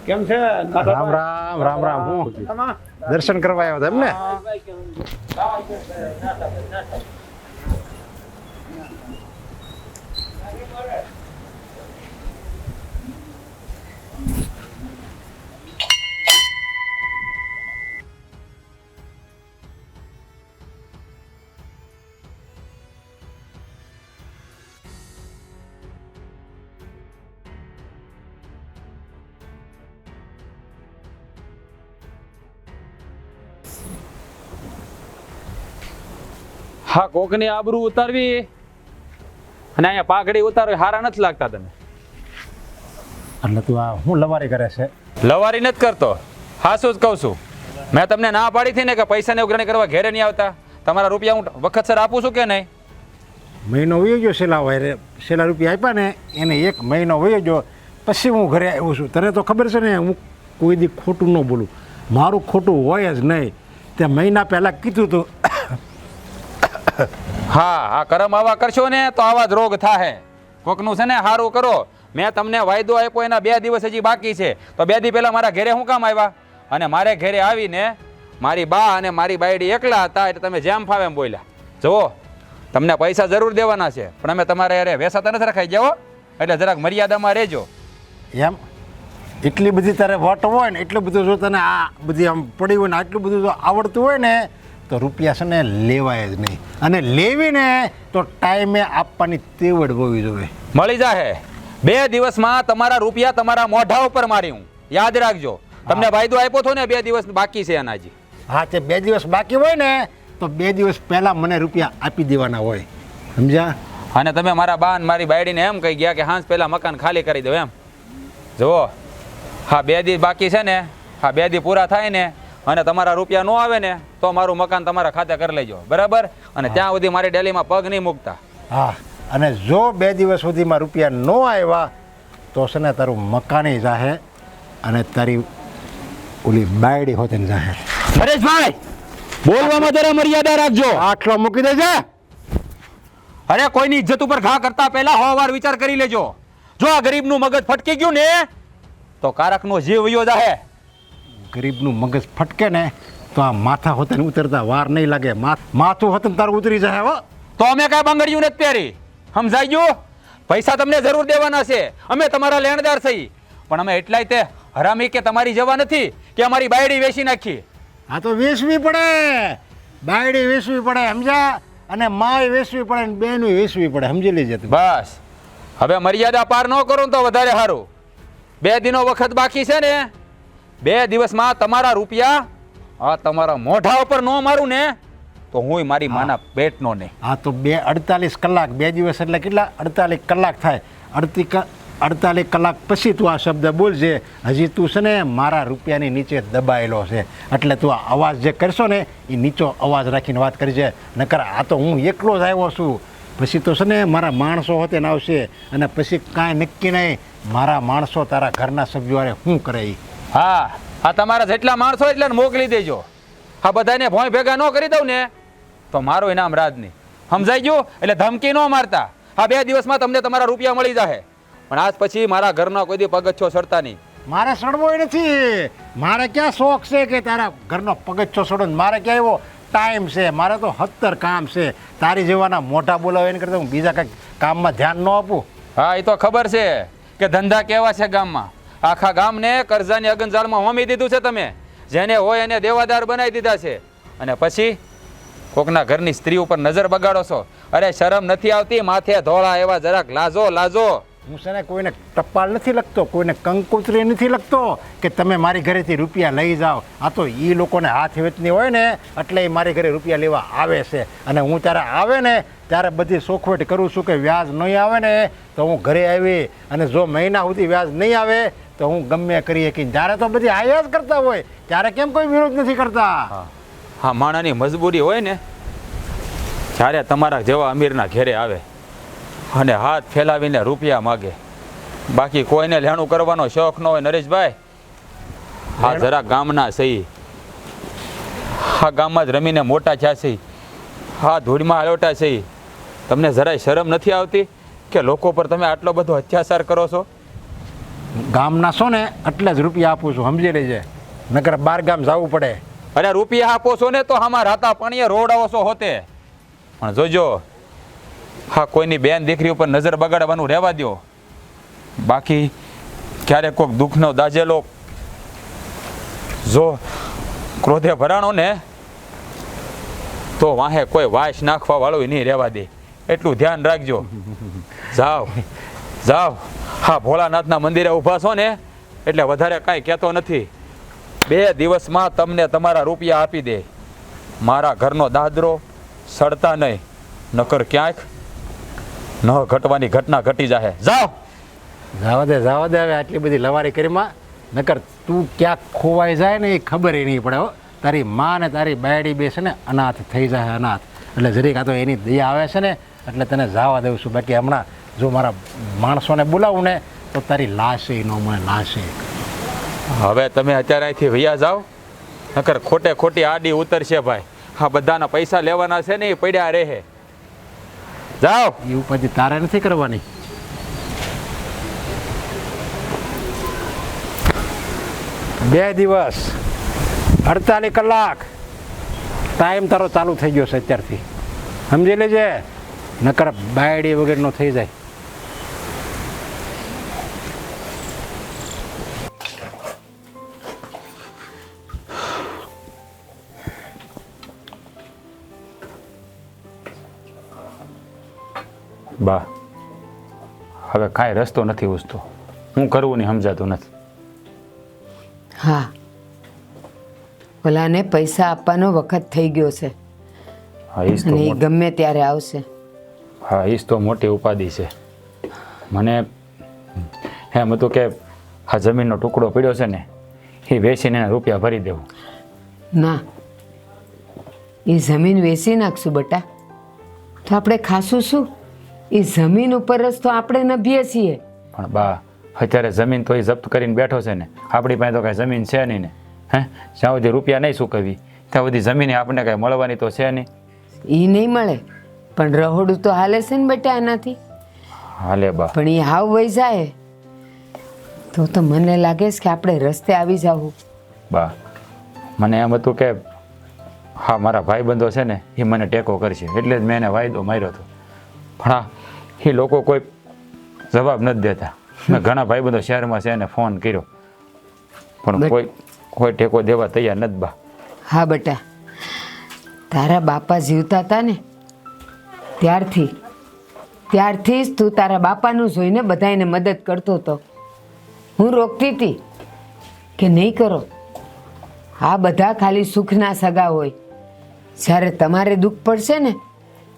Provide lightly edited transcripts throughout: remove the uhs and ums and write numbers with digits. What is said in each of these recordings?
કેમ છે? રામ રામ રામ રામ. હું દર્શન કરવા આવ્યો હતો એમ ને? હા, કોકની આબરૂ ઉતારવી અને અહીંયા પાઘડી ઉતારવી હારા નથી લાગતા તમે. એટલે તું આ હું લવારી કરે છે? લવારી નથી કરતો, હાસું જ કહું છું. મેં તમને ના પાડી હતી ને કે પૈસાની ઉઘરાણી કરવા ઘેરે નહીં આવતા. તમારા રૂપિયા હું વખતસર આપું છું કે નહીં? મહિનો વયો ગયો છેલ્લા રૂપિયા આપ્યા ને એને 1 મહિનો વયો ગયો પછી હું ઘરે આવ્યો છું. તને તો ખબર છે ને હું કોઈ દી ખોટું ન બોલું. મારું ખોટું હોય જ નહીં. તે મહિના પહેલાં કીધું હતું. હા, આ કરમ આવા કરશો ને તો આવા જ રોગ થાય. કોકનું છે ને સારું કરો. મેં તમને વાયદો આપ્યો એના 2 દિવસ હજી બાકી છે, તો 2 દી પહેલા મારા ઘરે શું કામ આવ્યા? અને મારે ઘરે આવીને મારી બા અને મારી બાયડી એકલા હતા એટલે તમે જેમ ફાવે એમ બોલ્યા. જુઓ, તમને પૈસા જરૂર દેવાના છે પણ અમે તમારે યાર વેસાતા નથી રખાઈ જાઓ, એટલે જરાક મર્યાદામાં રહેજો. એમ એટલી બધી તારે વટ હોય ને એટલું બધું જો તને આ બધી આમ પડી હોય ને આટલું બધું જો આવડતું હોય ને તો રૂપિયા છે ને લેવાય જ નહીં. અને લેવીને તો ટાઈમે આપવાની તેવડ હોવી જોઈએ. મળી જાહે 2 દિવસમાં તમારા રૂપિયા તમારા મોઢા ઉપર મારી હું. યાદ રાખજો, તમને વાયદો આપ્યો હતો ને 2 દિવસ બાકી છે એનાજી. હા, તે 2 દિવસ બાકી હોય ને તો 2 દિવસ પહેલાં મને રૂપિયા આપી દેવાના હોય, સમજ્યા? અને તમે મારા બા અને મારી બાયડીને એમ કહી ગયા કે હાંસ પહેલાં મકાન ખાલી કરી દો એમ. જુઓ, હા 2 દી બાકી છે ને, હા 2 દી પૂરા થાય ને અને તમારા રૂપિયા ન આવે ને તો મારું મકાન તમારા ખાતે કરી લેજો, બરાબર? અને ત્યાં સુધી મારી ડેલીમાં પગ નહીં મૂકતા. હા, અને જો 2 દિવસ સુધીમાં રૂપિયા ન આવ્યા તો છે ને તારું મકાને જાહે અને તારી ઓલી બાયડી હોતે ને જાહે. હરેશભાઈ, બોલવામાં જરા મર્યાદા રાખજો. આટલો મૂકી દેજે. અરે, કોઈની ઇજ્જત ઉપર ઘા કરતા પહેલા 100 વાર વિચાર કરી લેજો. જો આ ગરીબનું મગજ ફટકી ગયું ને તો કારકનો જીવ વયો જાહે. ગરીબનું મગજ ફટકે ને તો આ માથા હોતે ને ઉતરતા વાર નહીં લાગે. માથું હોતે ને તારું ઉતરી જાય. હો, તો અમે કાંઈ બંગડીયું નથી પહેરી, સમજાઈ ગયું? પૈસા તમને જરૂર દેવાના છે, અમે તમારા લેણદાર છીએ, પણ અમે એટલાય તે હરામી કે તમારી જવા નથી કે અમારી બાયડી વેચી નાખી. આ તો વેચવી પડે, બાયડી વેચવી પડે, સમજ્યા? અને માય વેચવી પડે ને બેનું વેચવી પડે, સમજી લેજે તું. બસ, હવે મર્યાદા પાર ન કરો ને તો વધારે સારું. 2 દિનો વખત બાકી છે ને, 2 દિવસમાં તમારા રૂપિયા આ તમારા મોઢા ઉપર ન મારું ને તો હું મારી માના પેટનો નહીં. હા, તો 48 કલાક, 2 દિવસ એટલે કેટલા? 48 કલાક થાય. 48 કલાક પછી તું આ શબ્દ બોલજે. હજી તું છે ને મારા રૂપિયાની નીચે દબાયેલો છે, એટલે તું આ અવાજ જે કરશો ને એ નીચો અવાજ રાખીને વાત કરજે. નકર આ તો હું એકલો જ આવ્યો છું. પછી તો છે ને મારા માણસો હોતે ને આવશે અને પછી કાંઈ નક્કી નહીં મારા માણસો તારા ઘરના સભ્યો હારે શું કરે એ. હા, આ તમારા જેટલા માણસો એટલે મોકલી દેજો. આ બધાને ભોંય ભેગા ન કરી દઉં ને તો મારું ઇનામ રાજની, સમજાઈ ગયું? એટલે ધમકી ન મારતા. આ 2 દિવસમાં તમને તમારા રૂપિયા મળી જશે, પણ આજ પછી મારા ઘરનો કોઈ દી પગથિયો સડતા નહીં. મારે સડવો નથી. મારે ક્યાં શોખ છે કે તારા ઘરનો પગથિયો સડો? મારે ક્યાં એવો ટાઈમ છે? મારે તો 70 કામ છે. તારી જેવાના મોઢા બોલાવે એને કરતા હું બીજા કંઈક કામમાં ધ્યાન ન આપું. હા, એ તો ખબર છે કે ધંધા કેવા છે ગામમાં. આખા ગામને કરજાની અગનજાળમાં હોમી દીધું છે તમે. જેને હોય એને દેવાદાર બનાવી દીધા છે. અને પછી કોકના ઘરની સ્ત્રી ઉપર નજર બગાડો છો. અરે, શરમ નથી આવતી? માથે ધોળા એવા જરાક લાજો. હું છે ને કોઈને ટપાલ નથી લખતો, કોઈને કંકોત્રી નથી લખતો કે તમે મારી ઘરેથી રૂપિયા લઈ જાઓ. આ તો એ લોકોને હાથ વેચની હોય ને એટલે એ મારી ઘરે રૂપિયા લેવા આવે છે. અને હું ત્યારે આવે ને ત્યારે બધી સોખવટ કરું છું કે વ્યાજ નહીં આવે ને તો હું ઘરે આવી, અને જો મહિના સુધી વ્યાજ નહીં આવે તો હું ગમે કરીએ કે જ્યારે તો બધી આયા જ કરતા હોય ત્યારે કેમ કોઈ વિરોધ નથી કરતા. હા, માણાની મજબૂરી હોય ને જ્યારે તમારા જેવા અમીરના ઘેરે આવે અને હાથ ફેલાવીને રૂપિયા માગે, બાકી કોઈને લેણું કરવાનો શોખ ન હોય. નરેશભાઈ, હા જરા ગામના સહી, હા ગામમાં જ રમીને મોટા થયા છે, હા ધૂળમાં હાલોટા છે. તમને જરાય શરમ નથી આવતી કે લોકો પર તમે આટલો બધો અત્યાચાર કરો છો? ગામના છો ને એટલે જ રૂપિયા આપું છું, સમજી લેજે, નકર બાર ગામ જવું પડે. અરે રૂપિયા આપો છો ને તો આમાં રાતા પાણીએ રોડાવો છો હોતે, પણ જોજો હા કોઈની બેન દીકરી ઉપર નજર બગાડવાનું રહેવા દો. બાકી ક્યારેક કોઈક દુઃખનો દાજેલો જો ક્રોધે ભરાણો ને તો વાહે કોઈ વાસ નાખવા વાળું નહીં રહેવા દે, એટલું ધ્યાન રાખજો. જાઓ જાઓ, હા ભોળાનાથના મંદિરે ઊભા છો ને એટલે વધારે કાંઈ કહેતો નથી. 2 દિવસમાં તમને તમારા રૂપિયા આપી દે. મારા ઘરનો દાદરો સડતા નહીં, નકર ક્યાંક ન ઘટવાની ઘટના ઘટી જાહે. જાઓ. જવા દે હવે આટલી બધી લવારી કરીમાં, નકર તું ક્યાંક ખોવાઈ જાય ને એ ખબર નહીં પડે હો. તારી માં ને તારી બાયડી બેસે ને અનાથ થઈ જાય, અનાથ. એટલે જરીક આ તો એની દયા આવે છે ને એટલે તને જવા દઉં છું. બાકી હમણાં જો મારા માણસોને બોલાવું ને તો તારી લાશે ન મળે, લાશે. હવે તમે અત્યારે અહીંથી વૈયા જાઓ, નકર ખોટે ખોટી આડી ઉતરશે ભાઈ. હા બધાના પૈસા લેવાના છે ને એ પડ્યા રહે. જાઓ. એ ઉપાધિ તારે નથી કરવાની. બે દિવસ 48 કલાક ટાઈમ તારો ચાલુ થઈ ગયો છે અત્યારથી, સમજી લેજે, નકર બાયડી વગેરેનો થઈ જાય. બા હવે કાંઈ રસ્તો નથી ઉસતો, હું કરવું નહીં સમજાતું નથી. હા, ઓલાને પૈસા આપવાનો વખત થઈ ગયો છે હા ઈજ તો અને એ ગમે ત્યારે આવશે. હા ઈજ તો મોટી ઉપાધિ છે. મને એમ હતું કે આ જમીનનો ટુકડો પડ્યો છે ને એ વેચીને એના રૂપિયા ભરી દેવું. ના, એ જમીન વેચી નાખશું બટા તો આપણે ખાશું શું? એ જમીન ઉપર જ તો આપણે નભીએ છીએ. પણ બા અત્યારે જમીન તો એ જપ્ત કરીને બેઠો છે ને, આપણી પાસે તો કાંઈ જમીન છે નહીં ને. હે જ્યાં સુધી રૂપિયા નહીં ચૂકવી ત્યાં સુધી જમીન આપણને કાંઈ મળવાની તો છે નહીં. એ નહીં મળે પણ રહોડું તો હાલે છે ને બેટા એનાથી. હાલે બા. પણ એ હાવ વહી જાય તો મને લાગે છે કે આપણે રસ્તે આવી જવું. બા મને એમ હતું કે હા મારા ભાઈબંધો છે ને એ મને ટેકો કરશે એટલે જ મેં એને વાયદો માર્યો હતો. પણ હા એ લોકો કોઈ જવાબ નથી દેતા. મેં ઘણા ભાઈબંધો શહેરમાં છે એને ફોન કર્યો પણ કોઈ ટેકો દેવા તૈયાર નથી બા. હા બેટા, તારા બાપા જીવતા હતા ને ત્યારથી જ તું તારા બાપાનું જોઈને બધાને મદદ કરતો હતો. હું રોકતી હતી કે નહીં કરો, આ બધા ખાલી સુખના સગા હોય. જ્યારે તમારે દુઃખ પડશે ને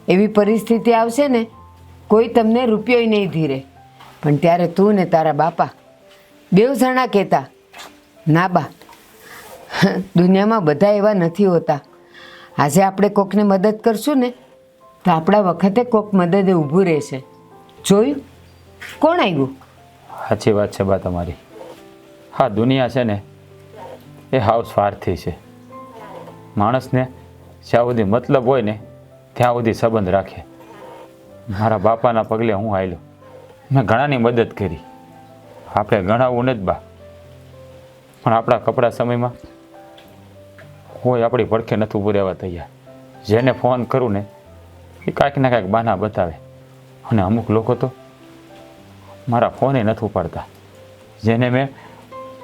એવી પરિસ્થિતિ આવશે ને કોઈ તમને રૂપિયોય નહીં ધીરે. પણ ત્યારે તું ને તારા બાપા 2 જણા કહેતા ના બા દુનિયામાં બધા એવા નથી હોતા. આજે આપણે કોકને મદદ કરશું ને તો આપણા વખતે કોક મદદે ઊભું રહેશે. જોયું કોણ આવ્યું? સાચી વાત છે બા તમારી. હા દુનિયા છે ને એ હાવ સ્વાર્થી છે. માણસને જ્યાં સુધી મતલબ હોય ને ત્યાં સુધી સંબંધ રાખે. મારા બાપાના પગલે હું હાલ્યો, મેં ઘણાની મદદ કરી. આપણે ગણાવવું નથી બા, પણ આપણા કપડા સમયમાં કોઈ આપણી પડખે નથી ઊભું રહેવા તૈયાર. જેને ફોન કરું ને એ કાંઈક ને કાંઈક બહાના બતાવે અને અમુક લોકો તો મારા ફોને નથી ઉપાડતા. જેને મેં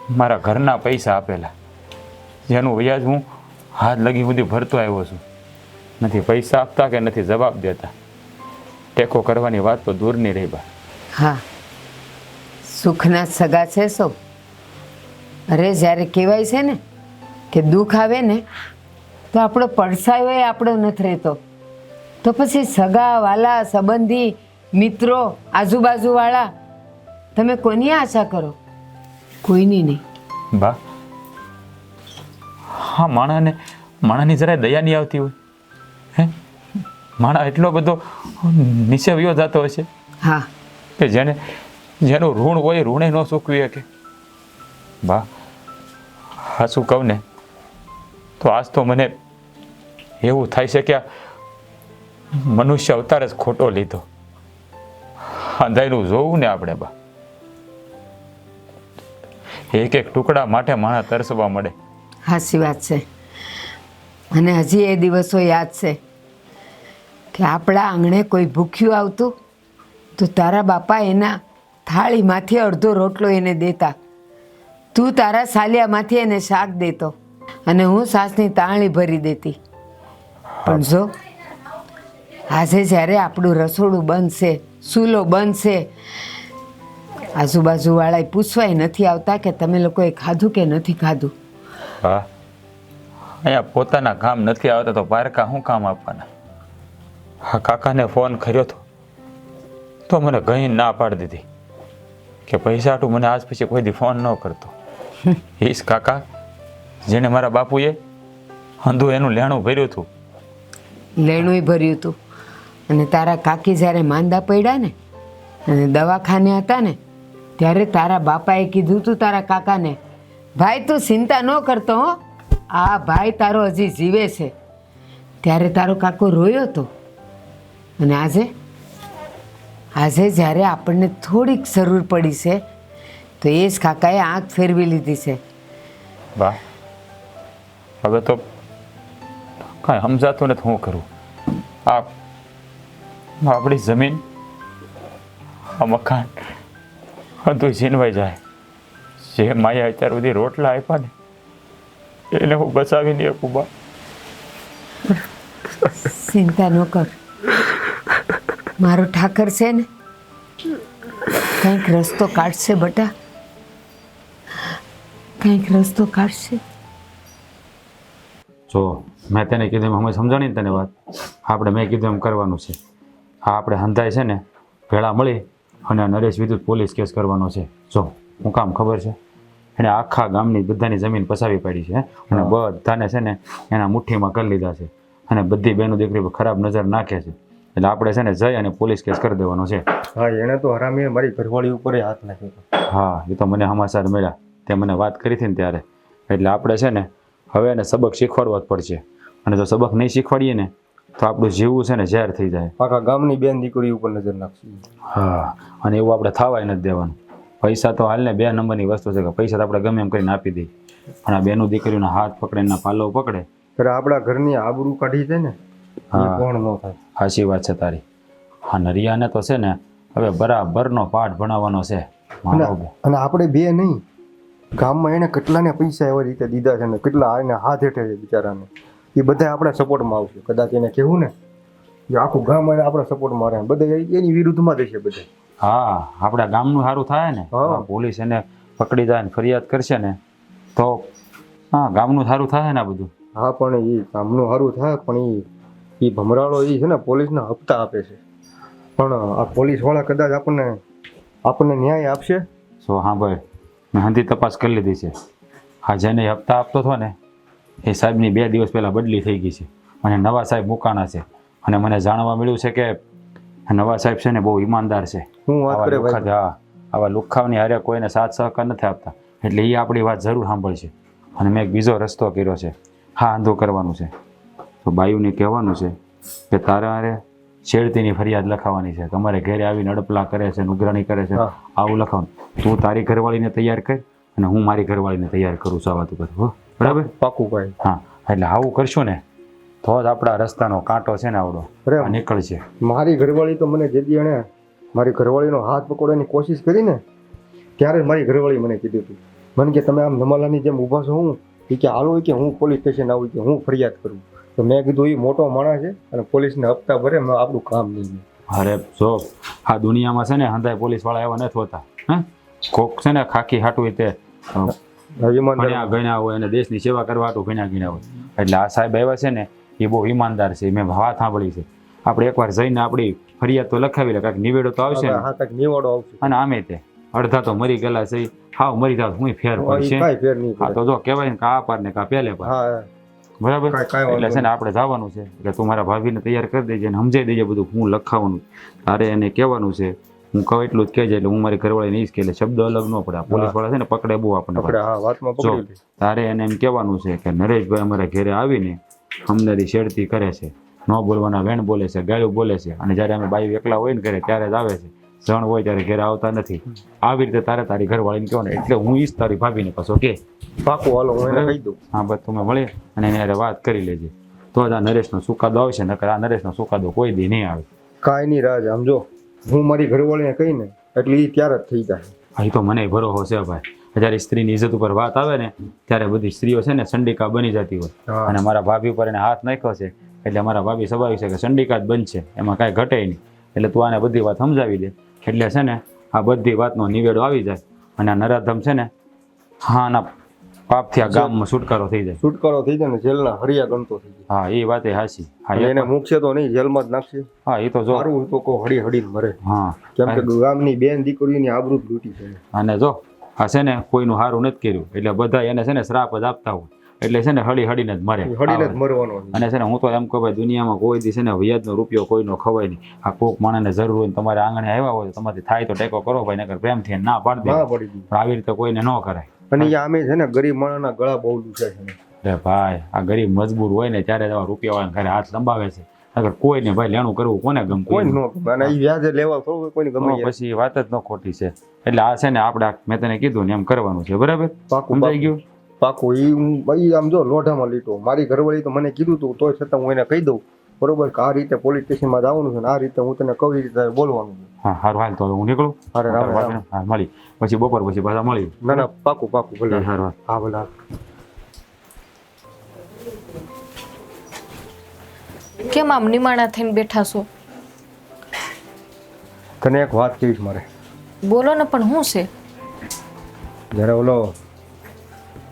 મારા ઘરના પૈસા આપેલા, જેનું વ્યાજ હું હાથ લગી સુધી ભરતો આવ્યો છું, નથી પૈસા આપતા કે નથી જવાબ દેતા. ટેકો કરવાની વાત તો દૂરની રહી બા. હા, સુખના સગા છે સૌ. અરે જ્યારે કહેવાય છે ને કે દુઃખ આવે ને તો આપણો પડછાયો એ આપણો નથી રહેતો, તો પછી સગા વાલા સંબંધી મિત્રો આજુબાજુવાળા તમે કોની આશા કરો? કોઈની નહીં બા. હા માણાની જરાય દયા નહીં આવતી હોય. હે માણા એટલો બધો નીચે વયો જતો હોય છે હા કે જેનું ઋણ હોય એ ઋણે ન ચૂકવી શકે. બા હા શું કહું ને તો આજ તો મને એવું થાય છે કે મનુષ્ય અવતાર જ ખોટો લીધો. અંધારું જોવું ને આપણે બા. એક એક ટુકડા માટે માણસ તરસવા મળે. સાચી વાત છે. અને હજી એ દિવસો યાદ છે કે આપણા આંગણે કોઈ ભૂખ્યું આવતું તો તારા બાપા એના થાળીમાંથી અડધો રોટલો એને દેતા, તું તારા સાલિયામાંથી એને શાક દેતો અને હું સાસની તાળણી ભરી દેતી. પણ જો આજે જ્યારે આપણું રસોડું બનશે, ચૂલો બનશે, આજુબાજુવાળાએ પૂછવાય નથી આવતા કે તમે લોકોએ ખાધું કે નથી ખાધું. હા, અહીંયા પોતાના કામ નથી આવતા તો પારકા શું કામ આપવાના? હા, કાકાને ફોન કર્યો તો મને ઘણી ના પાડી દીધી કે પૈસા હાટું મને આજ પછી કોઈ દી ફોન ન કરતો. ઈશ કાકા જેને મારા બાપુએ હંધું એનું લેણું ભર્યું હતું. લેણુંય ભર્યું હતું. અને તારા કાકી જ્યારે માંદા પડ્યા ને અને દવાખાને હતા ને ત્યારે તારા બાપાએ કીધું તું તારા કાકાને, ભાઈ તું ચિંતા ન કરતો હો, આ ભાઈ તારો હજી જીવે છે. ત્યારે તારો કાકો રોયો હતો. અને આજે જ્યારે આપણને થોડીક જરૂર પડી છે તો એ જ કાકાએ આંખ ફેરવી લીધી છે. બા હવે તો કાંઈ સમજાતું નથી શું કરું. આપણી જમીન, આ મકાન બધું છીનવાઈ જાય. જે માયા અત્યાર સુધી રોટલા આપ્યા ને એને હું બચાવી નહીં શકું. બા ચિંતા ન કર, મારો ઠાકર છે ને કંઈક રસ્તો કાઢશે બટા, કંઈક રસ્તો કાઢશે. જો મેં તેને કીધું એમ અમે સમજાણી ને તને વાત, આપણે મેં કીધું એમ કરવાનું છે. હા, આપણે હંધાય છે ને ભેળા મળી અને નરેશ વિદ્યુત પોલીસ કેસ કરવાનો છે. જો હું કામ ખબર છે, એણે આખા ગામની બધાની જમીન પસાવી પાડી છે અને બધાને છે ને એના મુઠ્ઠીમાં કરી લીધા છે અને બધી બહેનો દીકરી પર ખરાબ નજર નાખે છે. એટલે આપણે છે ને જઈ અને પોલીસ કેસ કરી દેવાનો છે. હા, એને તો હરામીએ મારી ઘરવાળી ઉપર હાથ નાખ્યો. હા, એ તો મને સમાચાર મળ્યા, તે મને વાત કરી હતી ને ત્યારે. એટલે આપણે છે ને હવે એને સબક શીખવાડવા જ પડશે. અને જો સબક નહીં શીખવાડીએ ને તો આપણું જીવવું છે ને ઝેર થઈ જાય. આખા ગામની બેન દીકરી ઉપર નજર નાખશું. હા, અને એવું આપણે થવાય નથી દેવાનું. પૈસા તો હાલને 2 નંબરની વસ્તુ છે કે પૈસા તો આપણે ગમે એમ કરીને આપી દઈએ, પણ આ બેનું દીકરીઓના હાથ પકડે એના પાલવ પકડે ત્યારે આપણા ઘરની આબરૂ કાઢી છે ને હા, કોણ ન થાય. સાચી વાત છે તારી. હા, નરિયાને તો છે ને હવે બરાબરનો પાઠ ભણાવવાનો છે મારો. અને આપણે બે નહીં, ગામમાં એને કેટલાને પૈસા એવી રીતે દીધા છે ને કેટલા એને હાથ હેઠે છે બિચારાને. એ બધા આપણા સપોર્ટમાં આવશે. કદાચ એને કહેવું ને એ આખું ગામ એને આપણા સપોર્ટમાં રહે, બધા એની વિરુદ્ધમાં દેશે બધા. હા, આપણા ગામનું સારું થાય ને, પોલીસ એને પકડી જાય ને ફરિયાદ કરશે ને તો હા ગામનું સારું થાય ને આ બધું. હા, પણ એ ગામનું સારું થાય, પણ એ ભમરાળો એ છે ને પોલીસના હપ્તા આપે છે. પણ આ પોલીસવાળા કદાચ આપણને ન્યાય આપશે. સો હા ભાઈ, મેં હંધી તપાસ કરી લીધી છે. હા, જેને હપ્તા આપતો હતો ને એ સાહેબની 2 દિવસ પહેલાં બદલી થઈ ગઈ છે અને નવા સાહેબ મુકાણા છે. અને મને જાણવા મળ્યું છે કે નવા સાહેબ છે ને બહુ ઈમાનદાર છે. હું વાત કરે ભાઈ. હા, આવા લુખાવની હારે કોઈને સાથ સહકાર નથી આપતા. એટલે એ આપણી વાત જરૂર સાંભળશે. અને મેં એક બીજો રસ્તો કર્યો છે. હા, આંધો કરવાનું છે. તો બાયુને કહેવાનું છે કે તારે છેડતીની ફરિયાદ લખાવવાની છે. તમારે ઘરે આવીને અડપલા કરે છે, નુગરાણી કરે છે, આવું લખાવાનું. તું તારી ઘરવાળીને તૈયાર કર અને હું મારી ઘરવાળીને તૈયાર કરું છું આ વાત ઉપર. હો, બરાબર? પાકું ભાઈ. હા, એટલે આવું કરશું ને તો જ આપણા રસ્તાનો કાંટો છે ને આવડો નીકળશે. મારી ઘરવાળી તો મને જેથી એણે મારી ઘરવાળીનો હાથ પકડવાની કોશિશ કરી ને ત્યારે મારી ઘરવાળી મને કીધું હતું, મને કે તમે આમ નમાલાની જેમ ઊભા છો, હું એ કે હાલો કે હું પોલીસ સ્ટેશન આવું કે હું ફરિયાદ કરું. તો મેં કીધું એ મોટો માણસ છે અને પોલીસને હપ્તા ભરે, આપણું કામ નહીં. અરે જો આ દુનિયામાં છે ને હંધાય પોલીસવાળા એવા નથી હોતા. હા, કોક છે ને ખાખી હાટું તે ગણ્યા હોય અને દેશની સેવા કરવા હાટું ગણ્યા હોય. એટલે આ સાહેબ આવ્યા છે ને એ બહુ ઈમાનદાર છે. મેં વાત સાંભળી છે. આપણે એકવાર જઈને આપણી ફરિયાદ તો લખાવી લે, કાંઈક નિવેડો તો આવશે ને. અને આમે તે અડધા તો મરી ગયેલા છે, હાવ મરી જાવ હું ફેર પડશે. હા, તો જો કહેવાય ને કા પાર ને કા પહેલે પાર. બરાબર? એટલે છે ને આપણે જવાનું છે. એટલે તું મારા ભાભીને તૈયાર કરી દેજે અને સમજાઈ દેજે બધું હું લખાવાનું. તારે એને કહેવાનું છે, હું કહું એટલું જ કહેજે. એટલે હું મારી ઘરવાળીને એ જ કહે, શબ્દ અલગ ન પડે. પોલીસ વાળા છે ને પકડે બહુ આપણને. તારે એને એમ કહેવાનું છે કે નરેશભાઈ અમારા ઘરે આવીને અમને છેડતી કરે છે, ન બોલવાના વેણ બોલે છે, ગાળું બોલે છે. અને જ્યારે અમે બાયું એકલા હોય ને ઘરે ત્યારે જ આવે છે, જણ હોય ત્યારે ઘરે આવતા નથી. આવી રીતે તારે તારી ઘરવાળીને કહો ને, એટલે હું ઈશ તારી ભાભીને પાછો કે પાકું હાલો હું એને કહી દઉં. હા બસ તમે મળીએ અને એની હારે વાત કરી લેજે, તો જ આ નરેશનો સુકાદો આવશે, નકર આ નરેશનો સુકાદો કોઈ દી નહીં આવે. કાંઈ નહીં રાજ, આમ જો હું મારી ઘરવાળીને કહીને એટલે એ ત્યારે જ થઈ જાય. હા, એ તો મને ભરોસો છે ભાઈ. જ્યારે સ્ત્રીની ઇજ્જત ઉપર વાત આવે ને ત્યારે બધી સ્ત્રીઓ છે ને ચંડિકા બની જતી હોય. હા. અને મારા ભાભી ઉપર એને હાથ નાખ્યો છે એટલે મારા ભાભી સ્વાભાવિક છે કે ચંડિકા જ બનશે, એમાં કાંઈ ઘટે નહીં. એટલે તું આને બધી વાત સમજાવી દે એટલે છે ને આ બધી વાતનો નિવેડો આવી જાય અને આ નરાધમ છે ને હા ના પાપથી આ ગામમાં છુટકારો થઈ જાય. છુટકારો થઈ જાય ને જેલના હરિયા ગણતો થઈ જાય. હા એ વાત એ હાચી. હા અને એને મૂકશે તો નહીં, જેલમાં જ નાખશે. હા એ તો જો. મારું તો કહો હળી હળીને મરે. હા કેમ કે ગામની બેન દીકરીઓની આબરૂ જ લૂંટી છે. અને જો આ છે ને કોઈનું સારું નથી કર્યું એટલે બધા એને છે ને શ્રાપ જ આપતા હોય એટલે છે ને હળી હળીને જ મરે. હળીને જ મરવાનો. અને છે ને હું તો એમ કહું ભાઈ દુનિયામાં કોઈ દી છે ને વ્યાજનો રૂપિયો કોઈનો ખવાય નહીં. આ કોક માણસને જરૂર હોય ને તમારે આંગણે આવ્યા હોય તો તમારાથી થાય તો ટેકો કરો ભાઈ, નકર પ્રેમથી ના પાડી દે. ના પડી ગઈ. પણ આવી રીતે કોઈને ન કરાય. અને એ આમે છે ને ગરીબ માણસના ગળા બહુ લૂછાય છે. અરે ભાઈ આ ગરીબ મજબૂર હોય ને ત્યારે જ આવા રૂપિયાવાળાને ઘરે હાથ લંબાવે છે. નકર કોઈને ભાઈ લેણું કરવું કોને કોઈ ગમતું? ન ગમે. અને એ વ્યાજે લેવા થોડું કોઈને ગમે. પછી વાત જ ન ખોટી છે. એટલે આ છે ને આપણે મેં તને કીધું ને એમ કરવાનું છે, બરાબર? પાકું સમજાઈ ગયું? પાકું. ઈ આમ જો લોઢામાં લીટો. મારી ઘરવાળી તો મને કીધું તું તોય છતાં હું એને કહી દઉં બરોબર કે આ રીતે પોલીસ સ્ટેશનમાં જવાનું છે ને આ રીતે હું તને કઈ રીતે બોલવાનું છે. હા સારું હાલ તો હવે હું નીકળું. અરે રામ રામ. હા મળી પછી બપોર પછી પાછા મળી. ના ના પાકું પાકું ભલે. સારું. હા ભલે. કેમ આમ નિમાણા થઈને બેઠા છો? તને એક વાત કહીશ મારે. બોલો ને, પણ શું છે? જ્યારે ઓલો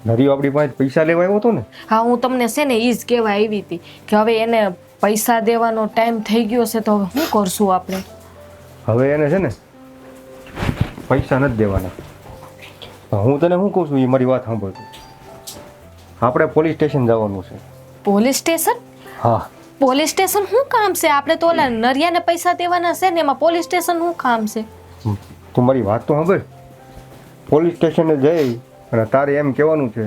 નરિયો આપણી પાસે પૈસા લેવા આવ્યો હતો ને. હા, હું તમને છે ને ઈ જ કહેવા આવી હતી કે હવે એને પૈસા દેવાનો ટાઈમ થઈ ગયો છે તો હવે શું કરશું આપણે? હવે એને છે ને પૈસા નથી દેવાના. હું તને શું કહું છું એ મારી વાત સાંભળ. આપણે પોલીસ સ્ટેશન જવાનું છે. Police station? હા. પોલીસ સ્ટેશન શું કામ છે? આપણે તો ઓલા નરિયાને પૈસા દેવાના છે ને, એમાં પોલીસ સ્ટેશન શું કામ છે? તું મારી વાત તો સાંભળ. પોલીસ સ્ટેશને જઈ અને તારે એમ કહેવાનું છે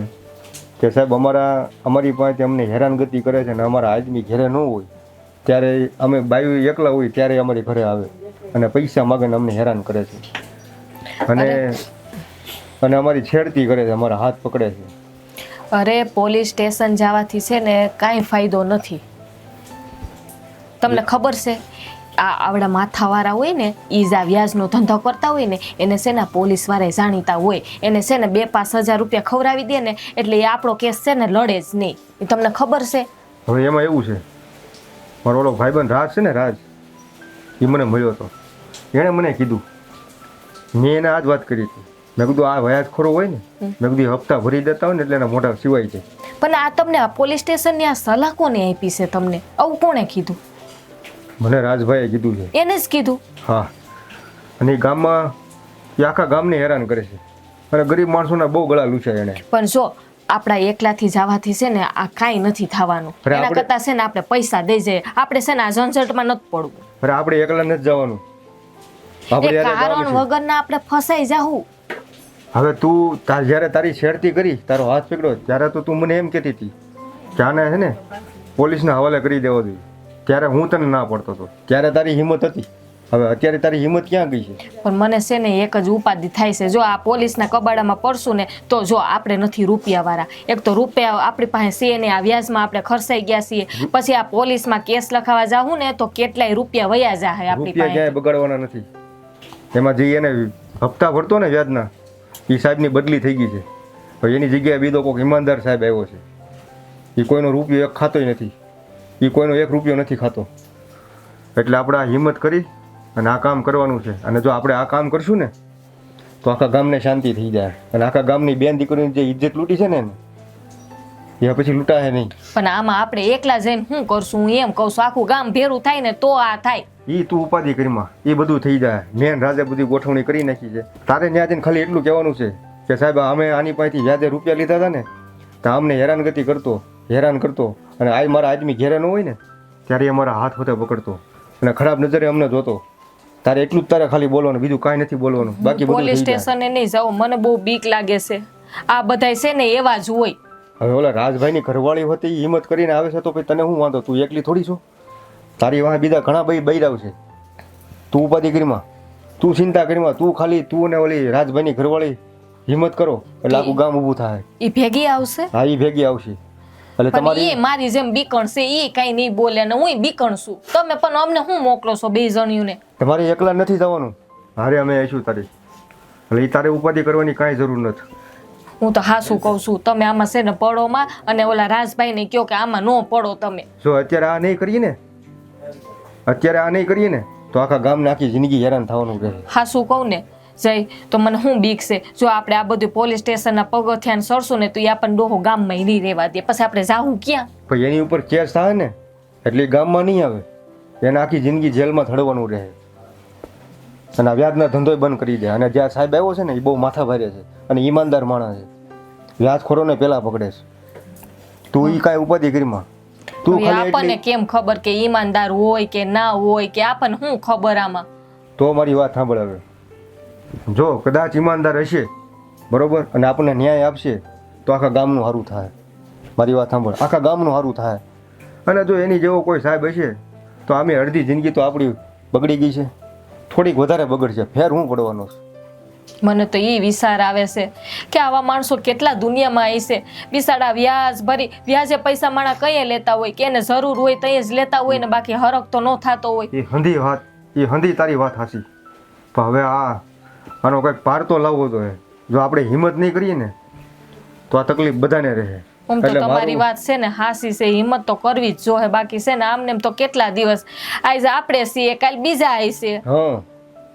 કે સાહેબ અમારી પાસે અમને હેરાનગતિ કરે છે અને અમારા આદમી ઘરે ન હોય ત્યારે અમે બાયું એકલા હોય ત્યારે અમારી ઘરે આવે અને પૈસા માગે અમને હેરાન કરે છે અને અમારી છેડતી કરે છે, અમારા હાથ પકડે છે. અરે પોલીસ સ્ટેશન જવાથી છે ને કાંઈ ફાયદો નથી. તમને ખબર છે આ આવડા માથાવાળા હોય ને એ જ આ વ્યાજનો ધંધો કરતા હોય ને એને છે ને પોલીસવાળા જાણીતા હોય, એને છે ને 2-5 હજાર રૂપિયા ખવડાવી દે ને એટલે એ આપણો કેસ છે ને લડે જ નહીં. એ તમને ખબર છે? હવે એમાં એવું છે, મારો ઓલો ભાઈબંધ રાજ છે ને, રાજ એ મને મળ્યો હતો. એણે મને કીધું, મેં એને આ જ વાત કરી હતી. મેં કીધું આ વ્યાજખોરો હોય ને, મેં કીધું હપ્તા ભરી દેતા હોય ને એટલે એના મોઢા સિવાય છે. પણ આ તમને આ પોલીસ સ્ટેશનની આ સલાહ કોને આપી છે તમને? આવું કોણે કીધું? મને રાજભાઈએ કીધું છે. એને જ કીધું? હા. અને એ ગામમાં એ આખા ગામને હેરાન કરે છે અને ગરીબ માણસોના બહુ ગળા લૂછાય એને. પણ જો આપણા એકલાથી જવાથી છે ને આ કાંઈ નથી થવાનું. એના કરતાં છે ને આપણે પૈસા દઈ જઈએ. આપણે છે ને આ ઝંઝટમાં નથી પડવું. અરે આપણે એકલા નથી જવાનું. એ કારણ વગરના આપણે ફસાઈ જાવું. હવે તું જ્યારે તારી છેડતી કરી, તારો હાથ પકડ્યો ત્યારે તો તું મને એમ કહેતી હતી કે આને છે ને પોલીસના હવાલે કરી દેવો જોઈએ. ત્યારે હું તને ના પડતો હતો, ત્યારે તારી હિંમત હતી. હવે અત્યારે તારી હિંમત ક્યાં ગઈ છે? પણ મને છે ને એક જ ઉપાધિ થાય છે, જો આ પોલીસના કબાડામાં પડશું ને તો જો આપણે નથી રૂપિયાવાળા. એક તો રૂપિયા આપણી પાસે છે ને, આ વ્યાજમાં આપણે ખર્ચાઈ ગયા છીએ. પછી આ પોલીસમાં કેસ લખાવા જાવું ને તો કેટલાય રૂપિયા વયા જાય આપણી રૂપિયા ક્યાંય પાસે. બગાડવાના નથી. એમાં જે એને હપ્તા ભરતો ને વ્યાજના, એ સાહેબની બદલી થઈ ગઈ છે. હવે એની જગ્યાએ બીજો કોઈક ઈમાનદાર સાહેબ આવ્યો છે. એ કોઈનો રૂપિયો એક ખાતોય નથી. એ કોઈનો 1 રૂપિયો નથી ખાતો. એટલે આપણે આ હિંમત કરી અને આ કામ કરવાનું છે. અને જો આપણે આ કામ કરશું ને તો આખા ગામને શાંતિ થઈ જાય અને આખા ગામની બેન દીકરીની જે ઇજ્જત લૂંટી છે ને એ પછી લૂંટાશે નહીં. પણ આમાં આપણે એકલા જઈને શું કરશું? હું એમ કહું છું આખું ગામ ભેરું થાય ને તો આ થાય. એ તું ઉપાધિ કરીમાં એ બધું થઈ જાય. મેન રાજે બધી ગોઠવણી કરી નાખી છે. તારે ત્યાં જઈને ખાલી એટલું કહેવાનું છે કે સાહેબ અમે આની પાસેથી વ્યાજે રૂપિયા લીધા હતા ને તો અમને હેરાનગતિ હેરાન કરતો અને આ મારા આદમી ઘેરે ન હોય ને ત્યારે એ અમારા હાથ હોતે પકડતો અને ખરાબ નજરે અમને જોતો. તારે એટલું જ તારે ખાલી બોલવાનું, બીજું કાંઈ નથી બોલવાનું. બાકી બધું પોલીસ થઈ જાય. સ્ટેશને નહીં જાવ, મને બહુ બીક લાગે છે. આ બધાય છે ને એવા જ હોય. હવે ઓલા રાજભાઈની ઘરવાળી હતી એ હિંમત કરીને આવે છે તો પછી તને શું વાંધો? તું એકલી થોડી છો, તારી વાંહે બીજા ઘણા બૈરાવ છે. તું ઉપાધિ કરીમાં તું ચિંતા કરીમાં, તું ખાલી તું ને ઓલી રાજભાઈની ઘરવાળી હિંમત કરો એટલે આખું ગામ ઊભું થાય. ઈ ભેગી આવશે હા એ ભેગી આવશે. એટલે પણ તમારી એ મારી જેમ બીકણ છે, એ કઈ નહીં બોલે ને હું બીકણ છું. તમે પણ અમને શું મોકલો છો બે જણ્યુંને? તમારે એકલા નથી જવાનું, હારે અમે આવીશું તારી. એટલે એ તારે ઉપાધિ કરવાની કાંઈ જરૂર નથી. હું તો હાસું કહું છું, તમે આમાં છે ને પડોમાં, અને ઓલા રાજભાઈને કહો કે આમાં ન પડો તમે. જો અત્યારે આ નહીં કરીએ ને, અત્યારે આ નહીં કરીએ ને તો આખા ગામને આખી જિંદગી હેરાન થવાનું રહે. હાસું કહું ને જય, તો મને શું બીક છે. જો આપણે આ બધું પોલીસ સ્ટેશનના પગથિયાને સરશું ને તો એ આપણને ડોહો ગામમાં નહીં રહેવા દે. પછી આપણે જાવું ક્યાં? પણ એની ઉપર કેસ થાય ને એટલે એ ગામમાં નહીં આવે, એને આખી જિંદગી જેલમાં થડવાનું રહે. અને આ વ્યાજના ધંધોય બંધ કરી દે. અને જ્યાં સાહેબ આવ્યો છે ને એ બહુ માથા ભારે છે અને ઈમાનદાર માણસ છે. વ્યાજખોરોને પહેલા પકડે છે. તું એ કાંઈ ઉપાધિ કરીમાં, તું હવે ખાલી આપણને એટલી કેમ ખબર કે ઈમાનદાર હોય કે ના હોય, કે આપણને શું ખબર આમાં? તો મારી વાત સાંભળ હવે. જો કદાચ ઈમાનદાર હશે બરોબર અને આપણને ન્યાય આપશે તો આખા ગામનું સારું થાય. મારી વાત સાંભળ, આખા ગામનું સારું થાય. અને જો એની જેવો કોઈ સાહેબ હશે તો આમે અડધી જિંદગી તો આપણી બગડી ગઈ છે, થોડીક વધારે બગડશે. ફેર હું પડવાનો છે. મને તો એ વિચાર આવે છે કે આવા માણસો કેટલા દુનિયામાં આવી છે. બિસાડા વ્યાજ ભરી, વ્યાજે પૈસા માણા કઈ લેતા હોય, કે એને જરૂર હોય તઈ જ લેતા હોય ને બાકી હરખ તો ન થતો હોય. એ હંધી તારી વાત હાસી. પણ હવે આનો કંઈક પાર તો લાવવો તો. જો આપણે હિંમત નહીં કરીએ ને તો આ તકલીફ બધાને રહે. આમ તો એટલે તમારી મારું- વાત છે ને હાસી છે, હિંમત તો કરવી જ જોહે. બાકી છે ને આમને એમ તો કેટલા દિવસ આજે આપણે છીએ, કાલ બીજા આવી છે. હા,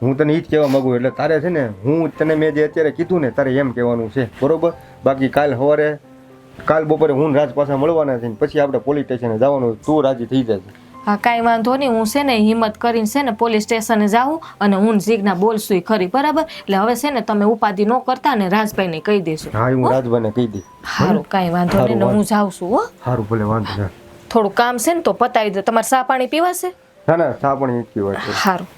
હું તને ઈ જ કહેવા માંગુ. એટલે તારે છે ને, હું તને મેં જે અત્યારે કીધું ને તારે એમ કહેવાનું છે બરોબર. બાકી કાલ બપોરે હું રાજ પાસે મળવાના છે ને પછી આપણે પોલીસ સ્ટેશને જવાનું. તું રાજી થઈ જાય. હા કાંઈ વાંધો નહીં, હું છે ને હિંમત કરીને છે ને પોલીસ સ્ટેશને જાઉં અને હું જીજ્ઞા બોલશું ખરી, બરાબર? એટલે હવે છે ને તમે ઉપાધિ ન કરતા ને રાજભાઈને કહી દેશું. હા, હું રાજભાઈને કહી દઈ. સારું, કાંઈ વાંધો નહીં, ને હું જાઉં છું. હો, સારું, ભલે વાંધો નહીં. થોડું કામ છે ને તો પતાવી દો. તમારે ચા પાણી પીવાશે? ના ના, ચા પણ એક વાત છે. સારું.